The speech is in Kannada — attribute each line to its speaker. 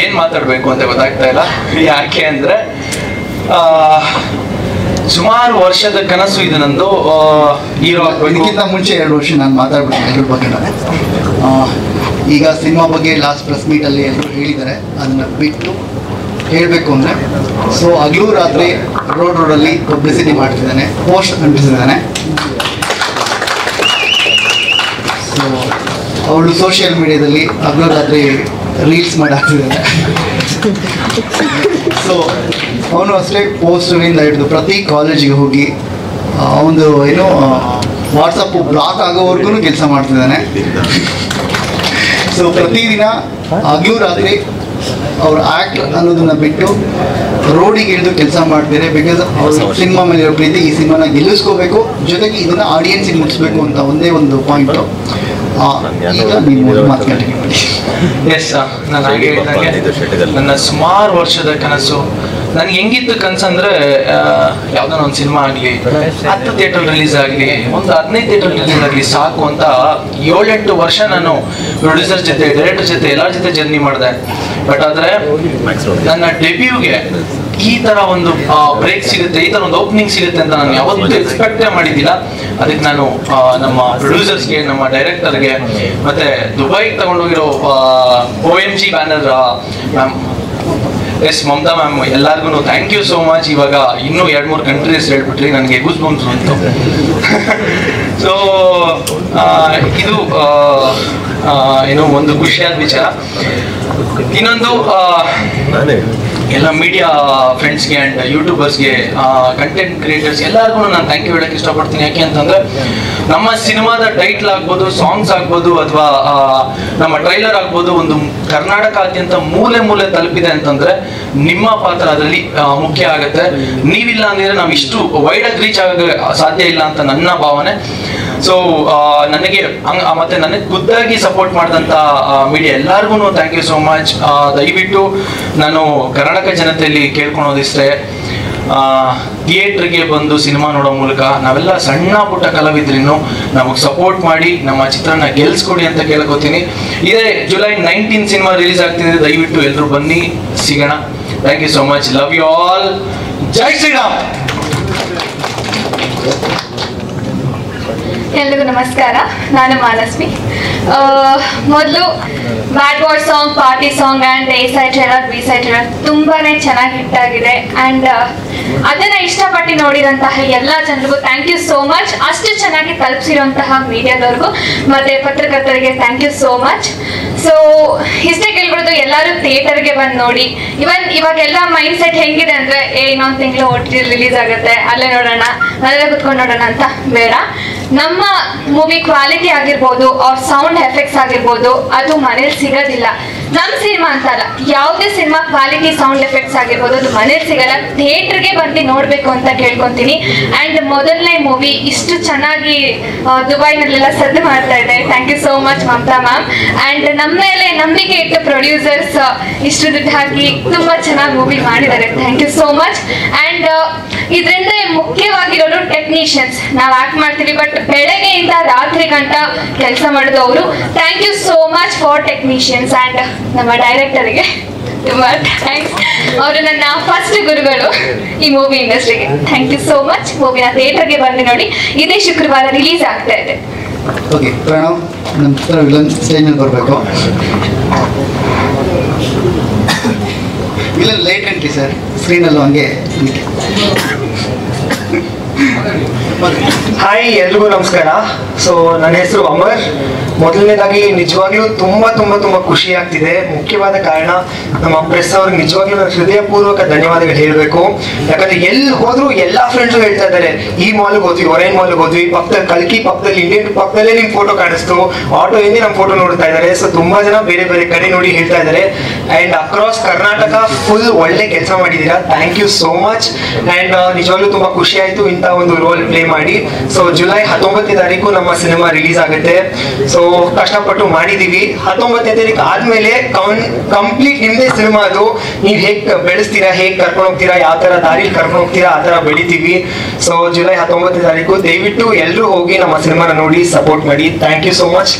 Speaker 1: ಏನು ಮಾತಾಡಬೇಕು ಅಂತ ಗೊತ್ತಾಗ್ತಾ ಇಲ್ಲ. ಯಾಕೆ ಅಂದರೆ ಸುಮಾರು ವರ್ಷದ ಕನಸು ಇದು ನಂದು. ಹೀರೋ
Speaker 2: ಇದಕ್ಕಿಂತ ಮುಂಚೆ 2 ವರ್ಷ ನಾನು ಮಾತಾಡ್ಬಿಟ್ಟು ಎಲ್ಲರ ಬಗ್ಗೆ. ಈಗ ಸಿನಿಮಾ ಬಗ್ಗೆ ಲಾಸ್ಟ್ ಪ್ರೆಸ್ ಮೀಟಲ್ಲಿ ಎಲ್ಲರೂ ಹೇಳಿದ್ದಾರೆ, ಅದನ್ನು ಬಿಟ್ಟು ಹೇಳಬೇಕು ಅಂದರೆ ಸೊ ಹಗಲು ರಾತ್ರಿ ರೋಡಲ್ಲಿ ಪಬ್ಲಿಸಿಟಿ ಮಾಡ್ತಿದ್ದಾನೆ, ಪೋಸ್ಟ್ ಅಂಟಿಸಿದ್ದಾನೆ. ಸೊ ಅವಳು ಸೋಷಿಯಲ್ ಮೀಡಿಯಾದಲ್ಲಿ ಹಗಲು ರಾತ್ರಿ ರೀಲ್ಸ್ ಮಾಡಿ ಹಾಕ್ತಿದ್ದಾನೆ. ಸೊ ಅವನು ಅಷ್ಟೇ ಪೋಸ್ಟರಿಂದ ಹಿಡಿದು ಪ್ರತಿ ಕಾಲೇಜಿಗೆ ಹೋಗಿ ಒಂದು ಏನು ವಾಟ್ಸಪ್ಪು ಬ್ಲಾಕ್ ಆಗೋವರೆಗೂ ಕೆಲಸ ಮಾಡ್ತಿದ್ದಾನೆ. ಸೊ ಪ್ರತಿದಿನ ಹಗಲು ರಾತ್ರಿ ಅವ್ರ ಆ್ಯಕ್ಟ್ ಅನ್ನೋದನ್ನ ಬಿಟ್ಟು ರೋಡಿಗೆ ಇಳಿದು ಕೆಲಸ ಮಾಡ್ತಾರೆ. ಬಿಕಾಸ್ ಅವ್ರ ಸಿನಿಮಾ ಮೇಲೆ ಇರೋ ಪ್ರೀತಿ, ಈ ಸಿನಿಮಾನ ಗೆಲ್ಲಿಸ್ಕೋಬೇಕು, ಜೊತೆಗೆ ಇದನ್ನು ಆಡಿಯನ್ಸಿಗೆ ಮುಟ್ಟಿಸ್ಬೇಕು ಅಂತ ಒಂದೇ ಒಂದು ಪಾಯಿಂಟು. ಈಗ ನೀವು ಮಾತು ಕಂಟಿನ್ಯೂ ಮಾಡಿ.
Speaker 1: ಎಸ್, ನಾನು ಹಾಗೆ ಹೇಳಿದಂಗೆ ನನ್ನ ಸುಮಾರು ವರ್ಷದ ಕನಸು. ನನಗೆ ಹೆಂಗಿತ್ತು ಕನಸಂದ್ರೆ ಯಾವುದೋ ಒಂದು ಸಿನಿಮಾ ಆಗಲಿ, 10 ಥಿಯೇಟರ್ ರಿಲೀಸ್ ಆಗಲಿ, ಒಂದು 15 ಥಿಯೇಟರ್ ರಿಲೀಸ್ ಆಗಲಿ ಸಾಕು ಅಂತ 7-8 ವರ್ಷ ನಾನು ಪ್ರೊಡ್ಯೂಸರ್ ಜೊತೆ, ಡೈರೆಕ್ಟರ್ ಜೊತೆ, ಎಲ್ಲರ ಜೊತೆ ಜರ್ನಿ ಮಾಡಿದೆ. ಬಟ್ ಆದರೆ ನನ್ನ ಡೆಬ್ಯೂಗೆ ಈ ಥರ ಒಂದು ಬ್ರೇಕ್ ಸಿಗುತ್ತೆ, ಈ ಥರ ಒಂದು ಓಪನಿಂಗ್ ಸಿಗುತ್ತೆ ಅಂತ ನಾನು ಯಾವತ್ತೂ ಎಕ್ಸ್ಪೆಕ್ಟೇ ಮಾಡಿದ್ದಿಲ್ಲ. ಅದಕ್ಕೆ ನಾನು ನಮ್ಮ ಪ್ರೊಡ್ಯೂಸರ್ಸ್ಗೆ, ನಮ್ಮ ಡೈರೆಕ್ಟರ್ಗೆ, ಮತ್ತೆ ದುಬೈಗೆ ತಗೊಂಡೋಗಿರೋ OMG banner ma'am, S Mamata ma'am, ಎಲ್ಲರಿಗೂ ಥ್ಯಾಂಕ್ ಯು ಸೋ ಮಚ್. ಇವಾಗ ಇನ್ನೂ 2-3 ಕಂಟ್ರೀಸ್ ಹೇಳ್ಬಿಟ್ರಿ, ನನಗೆ ಗೂಸ್ ಬಂಪ್ಸ್ ಬಂತು. ಸೊ ಇದು ಏನೋ ಒಂದು ಖುಷಿಯಾದ ವಿಚಾರ. ಇನ್ನೊಂದು ಎಲ್ಲ ಮೀಡಿಯಾ ಫ್ರೆಂಡ್ಸ್ಗೆ ಆ್ಯಂಡ್ ಯೂಟ್ಯೂಬರ್ಸ್ಗೆ, ಕಂಟೆಂಟ್ ಕ್ರಿಯೇಟರ್ಸ್ ಎಲ್ಲರಿಗೂ ನಾನು ಥ್ಯಾಂಕ್ ಯು ಹೇಳಕ್ಕೆ ಇಷ್ಟಪಡ್ತೀನಿ. ಯಾಕೆ ಅಂತಂದರೆ ನಮ್ಮ ಸಿನಿಮಾದ ಟೈಟ್ಲ್ ಆಗ್ಬೋದು, ಸಾಂಗ್ಸ್ ಆಗ್ಬೋದು, ಅಥವಾ ನಮ್ಮ ಟ್ರೈಲರ್ ಆಗ್ಬೋದು, ಒಂದು ಕರ್ನಾಟಕಾದ್ಯಂತ ಮೂಲೆ ಮೂಲೆ ತಲುಪಿದೆ ಅಂತಂದರೆ ನಿಮ್ಮ ಪಾತ್ರ ಅದರಲ್ಲಿ ಮುಖ್ಯ ಆಗುತ್ತೆ. ನೀವಿಲ್ಲ ಅಂದರೆ ನಾವು ಇಷ್ಟು ವೈಡಾಗಿ ರೀಚ್ ಆಗೋಕ್ಕೆ ಸಾಧ್ಯ ಇಲ್ಲ ಅಂತ ನನ್ನ ಭಾವನೆ. ಸೊ ನನಗೆ ಮತ್ತೆ ನನಗೆ ಖುದ್ದಾಗಿ ಸಪೋರ್ಟ್ ಮಾಡಿದಂಥ ಮೀಡಿಯಾ ಎಲ್ಲರಿಗೂ ಥ್ಯಾಂಕ್ ಯು ಸೋ ಮಚ್. ದಯವಿಟ್ಟು ನಾನು ಕರ್ನಾಟಕ ಜನತೆಯಲ್ಲಿ ಕೇಳ್ಕೊಳೋದಿಷ್ಟೇ, ಥಿಯೇಟ್ರಿಗೆ ಬಂದು ಸಿನಿಮಾ ನೋಡೋ ಮೂಲಕ ನಾವೆಲ್ಲ ಸಣ್ಣ ಪುಟ್ಟ ಕಲಾವಿದ್ರಿನ್ನು ನಮಗೆ ಸಪೋರ್ಟ್ ಮಾಡಿ ನಮ್ಮ ಚಿತ್ರನ ಗೆಲ್ಸ್ಕೊಡಿ ಅಂತ ಕೇಳ್ಕೊತೀನಿ. ಇದೇ ಜುಲೈ 19 ಸಿನಿಮಾ ರಿಲೀಸ್ ಆಗ್ತಿದೆ, ದಯವಿಟ್ಟು ಎಲ್ಲರೂ ಬನ್ನಿ, ಸಿಗೋಣ. Thank you so much, love you all, Jai Shriram.
Speaker 3: ಎಲ್ರಿಗೂ ನಮಸ್ಕಾರ, ನಾನು ಮಾನಸ್ವಿ. ಮೊದಲು bad boy song, party song and A side trailer, B side trailer ತುಂಬಾ ಚೆನ್ನಾಗಿ ಹಿಟ್ ಆಗಿದೆ. ಆ್ಯಂಡ್ ಅದನ್ನು ಇಷ್ಟಪಟ್ಟು ನೋಡಿರೋಂತಹ ಎಲ್ಲ ಜನರಿಗೂ ಥ್ಯಾಂಕ್ ಯು ಸೋ ಮಚ್. ಅಷ್ಟು ಚೆನ್ನಾಗಿ ತಲುಪಿಸಿರೋಂತಹ ಮೀಡಿಯಾದವ್ರಿಗೂ ಮತ್ತು ಪತ್ರಕರ್ತರಿಗೆ thank you so much. So ಇಷ್ಟೇ ಕೇಳ್ಬಿಡೋದು, ಎಲ್ಲರೂ ಥಿಯೇಟರ್ಗೆ ಬಂದು ನೋಡಿ. ಇವಾಗೆಲ್ಲ ಮೈಂಡ್ ಸೆಟ್ ಹೆಂಗಿದೆ ಅಂದರೆ, ಇನ್ನೊಂದು ತಿಂಗಳು OTT ರಿಲೀಸ್ ಆಗುತ್ತೆ, ಅಲ್ಲೇ ನೋಡೋಣ, ಅಲ್ಲೇ ಕುತ್ಕೊಂಡು ನೋಡೋಣ ಅಂತ ಬೇಡ. ನಮ್ಮ ಮೂವಿ ಕ್ವಾಲಿಟಿ ಆಗಿರ್ಬೋದು, ಅವ್ರ ಸೌಂಡ್ ಎಫೆಕ್ಟ್ಸ್ ಆಗಿರ್ಬೋದು, ಅದು ಮನೇಲಿ ಸಿಗೋದಿಲ್ಲ. ನಮ್ಮ ಸಿನಿಮಾ ಅಂತಲ್ಲ, ಯಾವುದೇ ಸಿನಿಮಾ ಕ್ವಾಲಿಟಿ ಸೌಂಡ್ ಎಫೆಕ್ಟ್ಸ್ ಆಗಿರ್ಬೋದು ಅದು ಮನೇಲಿ ಸಿಗಲ್ಲ. ಥಿಯೇಟ್ರಿಗೆ ಬಂದು ನೋಡಬೇಕು ಅಂತ ಕೇಳ್ಕೊತೀನಿ. ಆ್ಯಂಡ್ ಮೊದಲನೇ ಮೂವಿ ಇಷ್ಟು ಚೆನ್ನಾಗಿ ದುಬೈನಲ್ಲೆಲ್ಲ ಸದ್ದು ಮಾಡ್ತಾ ಇದೆ. Thank you so much Mamata ma'am. And ನಮ್ಮ ಮೇಲೆ ನಂಬಿಕೆ ಇಟ್ಟು ಪ್ರೊಡ್ಯೂಸರ್ಸ್ ಇಷ್ಟು ದುಡ್ಡು ಹಾಕಿ ತುಂಬ ಚೆನ್ನಾಗಿ ಮೂವಿ ಮಾಡಿದ್ದಾರೆ. Thank you so much. And ಇದರಿಂದ ಮುಖ್ಯವಾಗಿರೋರು ಟೆಕ್ನಿಷಿಯನ್ಸ್. ನಾವು ಆ್ಯಕ್ಟ್ ಮಾಡ್ತೀವಿ, ಬಟ್ ಬೆಳಗ್ಗೆಯಿಂದ ರಾತ್ರಿ ಗಂಟ ಕೆಲಸ ಮಾಡೋದು ಅವರು. Thank you so much for technicians. And ನಮ್ಮ ಡೈರೆಕ್ಟರ್ಗೆ ತುಂಬ ಥ್ಯಾಂಕ್ಸ್. ಅವರು ನನ್ನ ಫಸ್ಟ್ ಗುರುಗಳು ಈ ಮೂವಿ ಇಂಡಸ್ಟ್ರಿಗೆ. Thank you so much. ಮೂವಿನ ಥಿಯೇಟರ್ಗೆ ಬಂದು ನೋಡಿ, ಇದೇ ಶುಕ್ರವಾರ ರಿಲೀಸ್ ಆಗ್ತಾ ಇದೆ.
Speaker 2: ಓಕೆ ಪ್ರಣವ್, ನಮ್ಮ ಚಿತ್ರ ವಿಲನ್ ಸ್ಟೇಜ್ ಮೇಲೆ ಬರಬೇಕು. ವಿಲನ್ ಲೇಟ್ ಎಂಟ್ರಿ ಸರ್, ಸ್ಕ್ರೀನಲ್ಲೂ ಹಂಗೆ.
Speaker 4: ಹಾಯ್, ಎಲ್ರಿಗೂ ನಮಸ್ಕಾರ. ಸೊ ನನ್ನ ಹೆಸರು ಅಮರ್. ಮೊದಲನೇದಾಗಿ ನಿಜವಾಗ್ಲೂ ತುಂಬ ಖುಷಿ ಆಗ್ತಿದೆ. ಮುಖ್ಯವಾದ ಕಾರಣ ನಮ್ಮ ಪ್ರೆಸ್ ಅವ್ರಿಗೆ ನಿಜವಾಗ್ಲೂ ನಾನು ಹೃದಯಪೂರ್ವಕ ಧನ್ಯವಾದಗಳು ಹೇಳಬೇಕು. ಯಾಕಂದ್ರೆ ಎಲ್ಲಿ ಹೋದ್ರು ಎಲ್ಲ ಫ್ರೆಂಡ್ಸು ಹೇಳ್ತಾ ಇದ್ದಾರೆ, ಈ ಮಾಲ್ಗೆ ಹೋದ್ವಿ, ಒರೈನ್ ಮಾಲ್ಗೆ ಹೋದ್ವಿ, ಪಕ್ಕದಲ್ಲಿ ಕಲ್ಕಿ ಪಕ್ಕದಲ್ಲಿ ಇಂಡಿಯನ್ ಪಕ್ಕದಲ್ಲೇ ನಿಮ್ಮ ಫೋಟೋ ಕಾಣಿಸ್ತು, ಆಟೋ ಹಿಂದೆ ನಮ್ಮ ಫೋಟೋ ನೋಡ್ತಾ ಇದ್ದಾರೆ. ಸೊ ತುಂಬಾ ಜನ ಬೇರೆ ಬೇರೆ ಕಡೆ ನೋಡಿ ಹೇಳ್ತಾ ಇದ್ದಾರೆ. ಆ್ಯಂಡ್ ಅಕ್ರಾಸ್ ಕರ್ನಾಟಕ ಫುಲ್ ಒಳ್ಳೆ ಕೆಲಸ ಮಾಡಿದ್ದೀರಾ. Thank you so much. And ನಿಜವಾಗ್ಲೂ ತುಂಬ ಖುಷಿ ಆಯಿತು ಇಂಥ ಒಂದು ರೋಲ್ ಪ್ಲೇ ಮಾಡಿ. ಸೊ ಜುಲೈ 19ನೇ ತಾರೀಕು ನಮ್ಮ ಸಿನಿಮಾ ರಿಲೀಸ್ ಆಗುತ್ತೆ. ಸೊ ಕಷ್ಟಪಟ್ಟು ಮಾಡಿದೀವಿ. 19ನೇ ತಾರೀಕು ಆದ್ಮೇಲೆ ಕಂಪ್ಲೀಟ್ ನಿಮ್ದೇ ಸಿನಿಮಾ. ಅದು ನೀವು ಹೇಗೆ ಬೆಳೆಸ್ತೀರಾ, ಹೇಗೆ ಕರ್ಕೊಂಡು ಹೋಗ್ತೀರಾ, ಯಾವ ತರ ದಾರಿಲಿ ಕರ್ಕೊಂಡು ಹೋಗ್ತೀರಾ, ಆ ತರ ಬೆಳಿತೀವಿ. ಸೊ ಜುಲೈ 19ನೇ ತಾರೀಕು ದಯವಿಟ್ಟು ಎಲ್ಲರೂ ಹೋಗಿ ನಮ್ಮ ಸಿನಿಮಾನ ನೋಡಿ ಸಪೋರ್ಟ್ ಮಾಡಿ. Thank you so much.